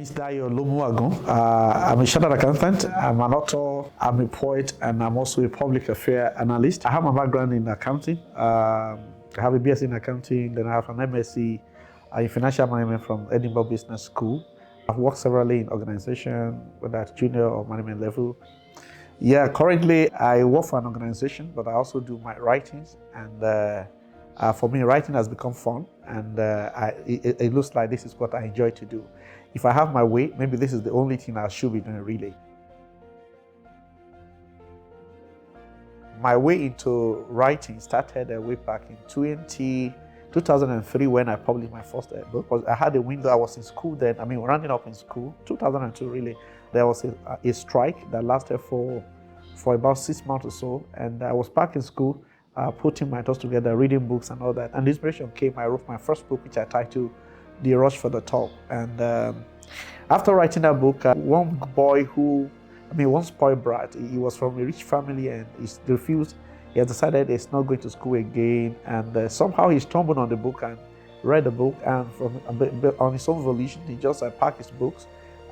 is Dayo Lomuwagun. I'm a chartered accountant, I'm an author, I'm a poet, and I'm also a public affairs analyst. I have my background in accounting. I have a BSc in accounting, then I have an MSc in financial management from Edinburgh Business School. I've worked severally in organizations, whether at junior or management level. Yeah, currently I work for an organization, but I also do my writings, and for me, writing has become fun, and it looks like this is what I enjoy to do. If I have my way, maybe this is the only thing I should be doing really. My way into writing started way back in 2003 when I published my first book. Because I had a window, I was in school then, rounding up in school, 2002 really. There was a strike that lasted for about 6 months or so, and I was back in school, putting my thoughts together, reading books and all that. And the inspiration came, I wrote my first book, which I titled The Rush for the Top. And after writing that book, one boy one spoiled brat, he was from a rich family and he refused. He has decided he's not going to school again. And somehow he stumbled on the book and read the book. And on his own volition, he just packed his books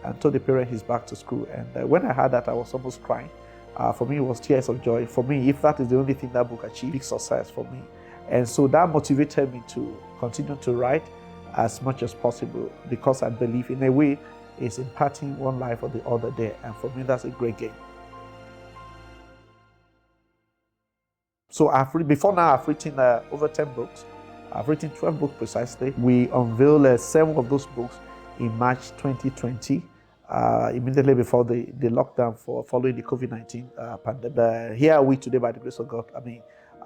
and told the parent he's back to school. And when I heard that, I was almost crying. For me, it was tears of joy. For me, if that is the only thing that book achieved, big success for me. And so that motivated me to continue to write as much as possible, because I believe in a way it's impacting one life or the other there. And for me, that's a great game. So before now, I've written over 10 books. I've written 12 books precisely. We unveiled 7 of those books in March 2020. Immediately before the lockdown following the COVID-19 pandemic. Here are we today by the grace of God.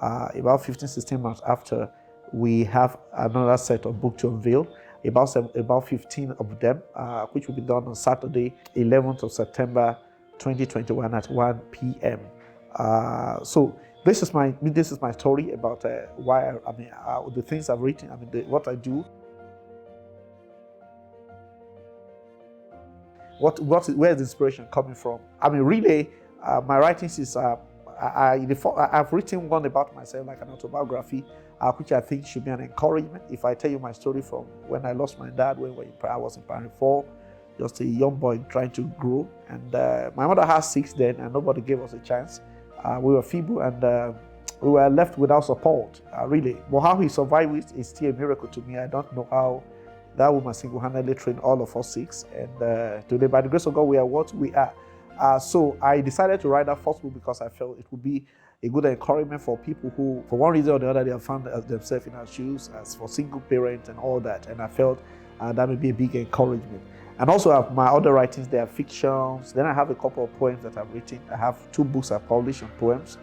About 15, 16 months after, we have another set of books to unveil, about 15 of them, which will be done on Saturday, 11th of September, 2021 at 1 p.m. So this is my story about why the things I've written, what I do. Where is the inspiration coming from? Really, my writings is, I've written one about myself, like an autobiography, which I think should be an encouragement. If I tell you my story from when I lost my dad, when I was in primary 4, just a young boy trying to grow. And my mother had 6 then, and nobody gave us a chance. We were feeble, and we were left without support, really. But how he survived it is still a miracle to me. I don't know how that woman single-handedly trained all of us 6, and today, by the grace of God, we are what we are. So I decided to write that first book because I felt it would be a good encouragement for people who, for one reason or the other, they have found themselves in our shoes, as for single parents and all that. And I felt that would be a big encouragement. And also I have my other writings, they are fictions. Then I have a couple of poems that I've written. I have 2 books I've published on poems.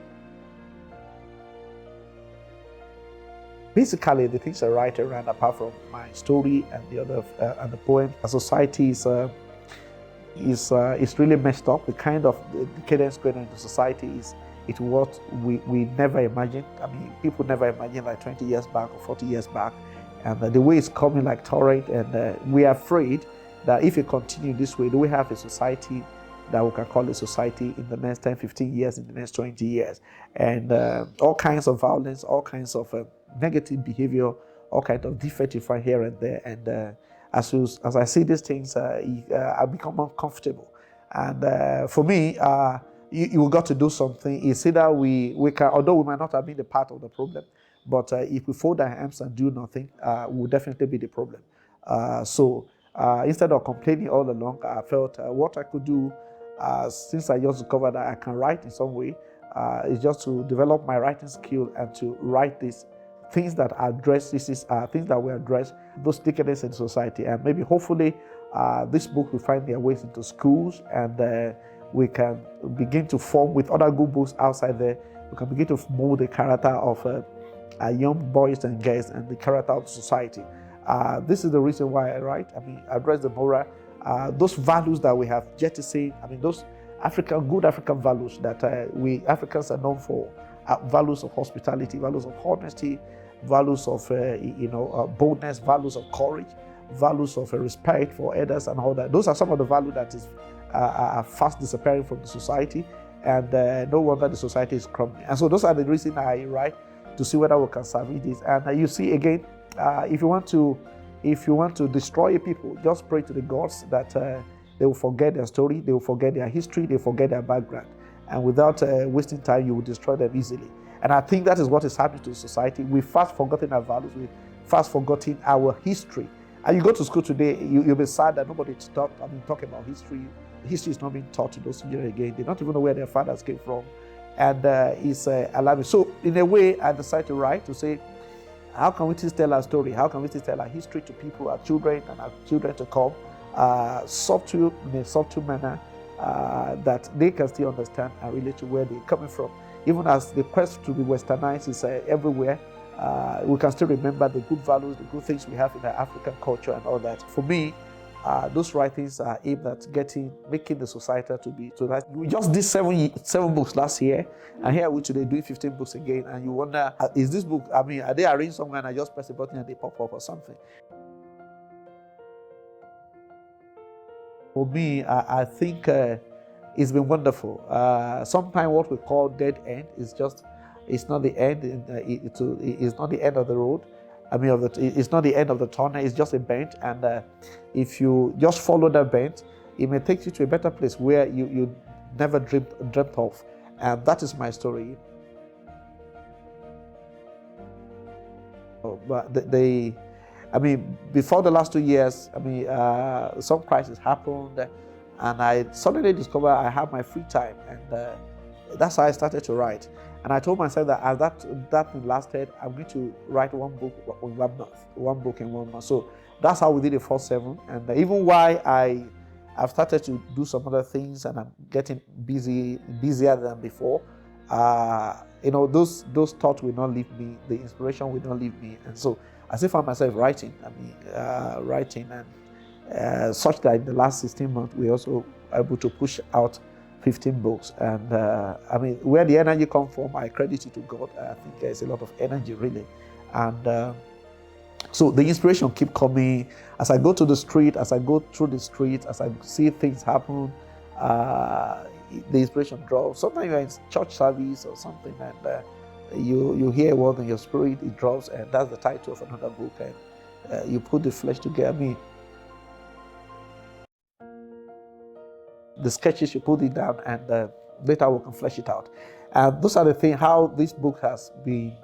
Basically, the things I write around, apart from my story and the other and the poem, society is really messed up. The kind of decadence going on in the society is what we never imagined. People never imagined like 20 years back or 40 years back, and the way it's coming like torrent. And we are afraid that if it continues this way, do we have a society that we can call a society in the next 10, 15 years, in the next 20 years, and all kinds of violence, all kinds of negative behavior, all kinds of defects you find here and there. And as I see these things, I become uncomfortable. And for me, you got to do something. It's either we can, although we might not have been the part of the problem, but if we fold our arms and do nothing, we'll definitely be the problem. So instead of complaining all along, I felt what I could do, since I just discovered that I can write in some way, is just to develop my writing skill and to write these things that address things that will address those decadence in society. And maybe hopefully this book will find their ways into schools, and we can begin to form with other good books outside there. We can begin to mold the character of young boys and girls and the character of society. This is the reason why I write. Address the moral, those values that we have jettisoned. Those good African values that we Africans are known for. Values of hospitality, values of honesty, values of boldness, values of courage, values of respect for others and all that. Those are some of the values that are fast disappearing from the society, and no wonder the society is crumbling. And so those are the reasons I write, to see whether we can salvage this. And you see again, if you want to if you want to destroy a people, just pray to the gods that they will forget their story, they will forget their history, they will forget their background. And without wasting time, you will destroy them easily. And I think that is what is happening to society. We've fast forgotten our values, we've fast forgotten our history. And you go to school today, you'll be sad that nobody talk about history. History is not being taught to those children again. They don't even know where their fathers came from. And it's alarming. So in a way, I decided to write to say, how can we still tell our story? How can we still tell our history to people, our children, and our children to come, in a subtle manner, that they can still understand and relate to where they're coming from. Even as the quest to be westernized is everywhere, we can still remember the good values, the good things we have in our African culture and all that. For me, those writings are aimed at making the society to be so that we just did seven books last year, and here we today doing 15 books again, and you wonder, is this book, are they arranged somewhere and I just press a button and they pop up or something? For me, I think it's been wonderful. Sometimes what we call dead end is just, it's not the end. It's not the end of the road. It's not the end of the tunnel. It's just a bend, and if you just follow that bend, it may take you to a better place where you never dreamt of. And that is my story. But before the last 2 years, some crisis happened, and I suddenly discovered I have my free time, and that's how I started to write. And I told myself that as that thing lasted, I'm going to write one book in 1 month, one book in 1 month. So that's how we did the first 7. And even why I've started to do some other things, and I'm getting busier than before. Those thoughts will not leave me. The inspiration will not leave me, and so I still found myself writing. Writing, and such that in the last 16 months we also able to push out 15 books. And where the energy comes from, I credit it to God. I think there's a lot of energy really, and so the inspiration keep coming as I go to the street, as I go through the street, as I see things happen. The inspiration drops. Sometimes you're in church service or something, and you hear a word in your spirit, it drops, and that's the title of another book, and you put the flesh together. The sketches, you put it down, and later we can flesh it out. And those are the things how this book has been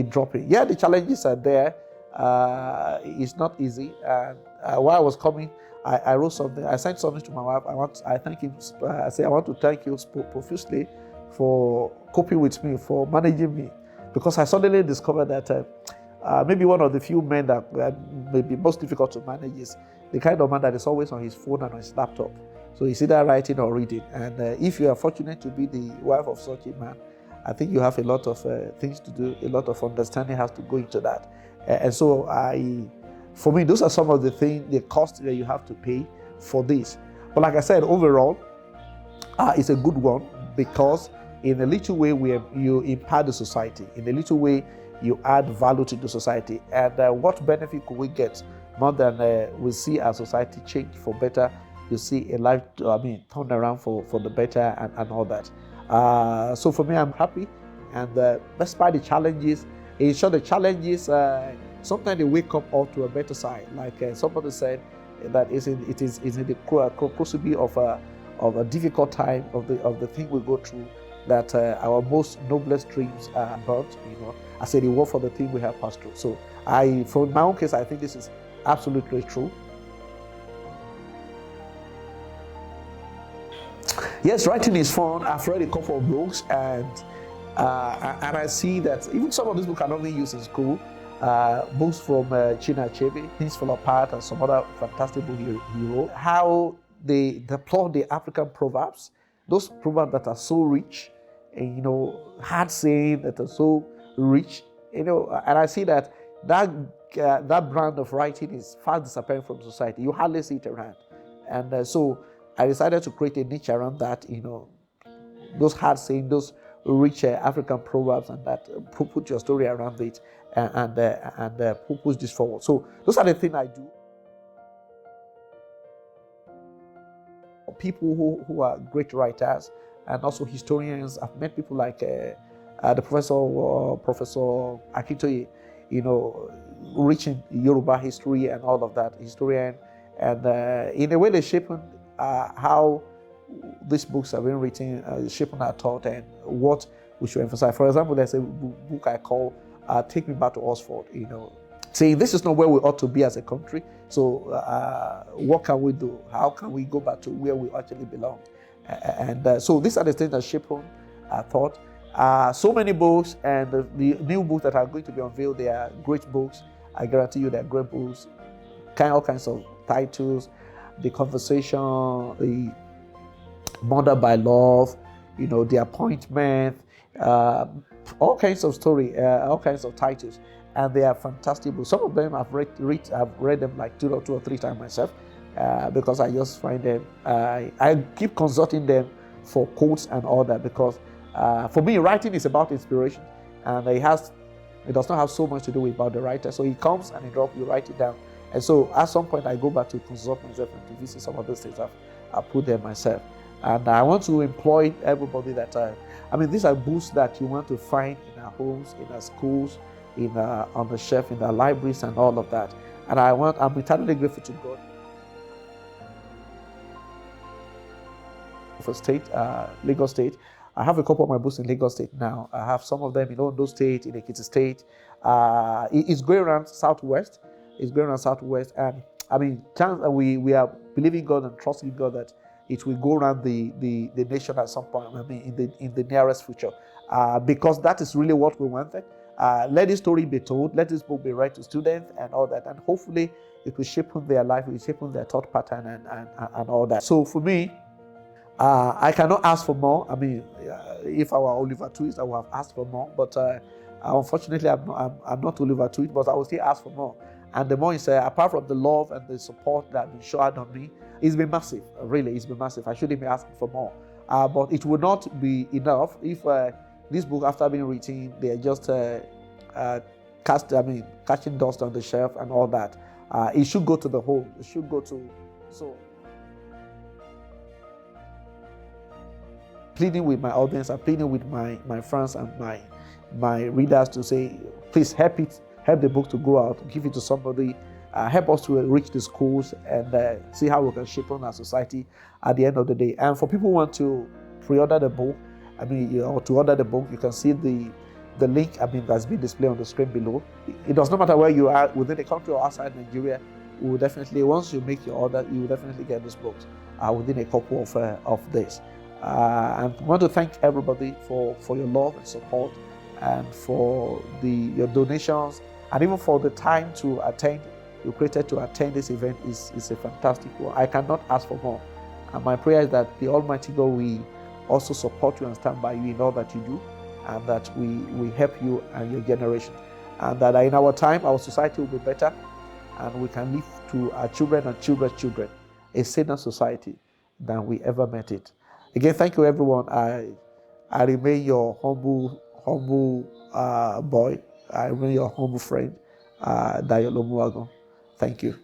dropping. Yeah, the challenges are there. It's not easy. And while I was coming, I wrote something. I sent something to my wife. I thank him. I say I want to thank you profusely for coping with me, for managing me, because I suddenly discovered that maybe one of the few men that may be most difficult to manage is the kind of man that is always on his phone and on his laptop. So he's either writing or reading. And if you are fortunate to be the wife of such a man, I think you have a lot of things to do. A lot of understanding has to go into that. And so for me, those are some of the things, the cost that you have to pay for this. But like I said, overall, it's a good one, because in a little way you impact the society. In a little way, you add value to the society. And what benefit could we get more than we see our society change for better? You see a life, turn around for the better and all that. So for me, I'm happy. And despite the challenges, in short, the challenges, sometimes they wake up all to a better side. Like somebody said, that it is in the crucible of a difficult time of the thing we go through, that our most noblest dreams are burnt. I say the reward for the thing we have passed through. So for my own case, I think this is absolutely true. Yes, writing is fun. I've read a couple of books, and I see that even some of these books are not being used in school. Books from Chinua Achebe, Things Fall Apart, and some other fantastic book he wrote. How they deploy the African proverbs, those proverbs that are so rich, and hard saying that are so rich, and I see that brand of writing is fast disappearing from society. You hardly see it around, and so I decided to create a niche around that. Those hard saying, those rich African proverbs, and that put your story around it, and push this forward. So those are the things I do. People who are great writers and also historians. I've met people like the Professor Akintoye. rich in Yoruba history and all of that, historian. And in a way, they shape how these books have been written, shaping our thought and what we should emphasize. For example, there's a book I call Take Me Back to Oxford, saying this is not where we ought to be as a country. So what can we do? How can we go back to where we actually belong? And so these are the things that shape our thought. So many books, and the new books that are going to be unveiled, they are great books. I guarantee you they're great books. All kinds of titles, The Conversation, The Murder by Love, The Appointment, all kinds of story, all kinds of titles, and they are fantastic books. Some of them I've read them like two or three times myself, because I just find them. I keep consulting them for quotes and all that, because for me, writing is about inspiration, and it does not have so much to do about the writer. So he comes and you write it down, and so at some point I go back to consult myself and to visit some of those things I've put there myself. And I want to employ everybody that these are books that you want to find in our homes, in our schools, on the shelf, in our libraries, and all of that. And I'm eternally grateful to God for Lagos State. I have a couple of my books in Lagos State now. I have some of them in Ondo State, in Ekiti State. It's going around Southwest. And we are believing God and trusting God that it will go around the nation at some point, in the nearest future, because that is really what we wanted. Let this story be told, let this book be read to students and all that, and hopefully it will shape their life, it will shape their thought pattern and all that. So for me, I cannot ask for more. If I were Oliver Twist, I would have asked for more, but unfortunately I'm not Oliver Twist, but I will still ask for more. And the more is, apart from the love and the support that has been showered on me, it's been massive. Really, it's been massive. I shouldn't be asking for more. But it would not be enough if this book, after being written, they are just catching dust on the shelf and all that. It should go to the home. It should go to... So, pleading with my audience, I'm pleading with my friends and my readers to say, please help the book to go out, give it to somebody, help us to reach the schools and see how we can shape on our society at the end of the day. And for people who want to pre-order the book, to order the book, you can see the link that's been displayed on the screen below. It does not matter where you are, within the country or outside Nigeria. We will definitely, once you make your order, you will definitely get these books within a couple of days. And I want to thank everybody for your love and support, and for your donations, and even for the time you created to attend this event is a fantastic one. I cannot ask for more. And my prayer is that the Almighty God will also support you and stand by you in all that you do, and that we help you and your generation. And that in our time, our society will be better, and we can leave to our children and children's children a saner society than we ever met it. Again, thank you, everyone. I remain your humble boy. I remain your humble friend, Dayo Lomuwagun. Thank you.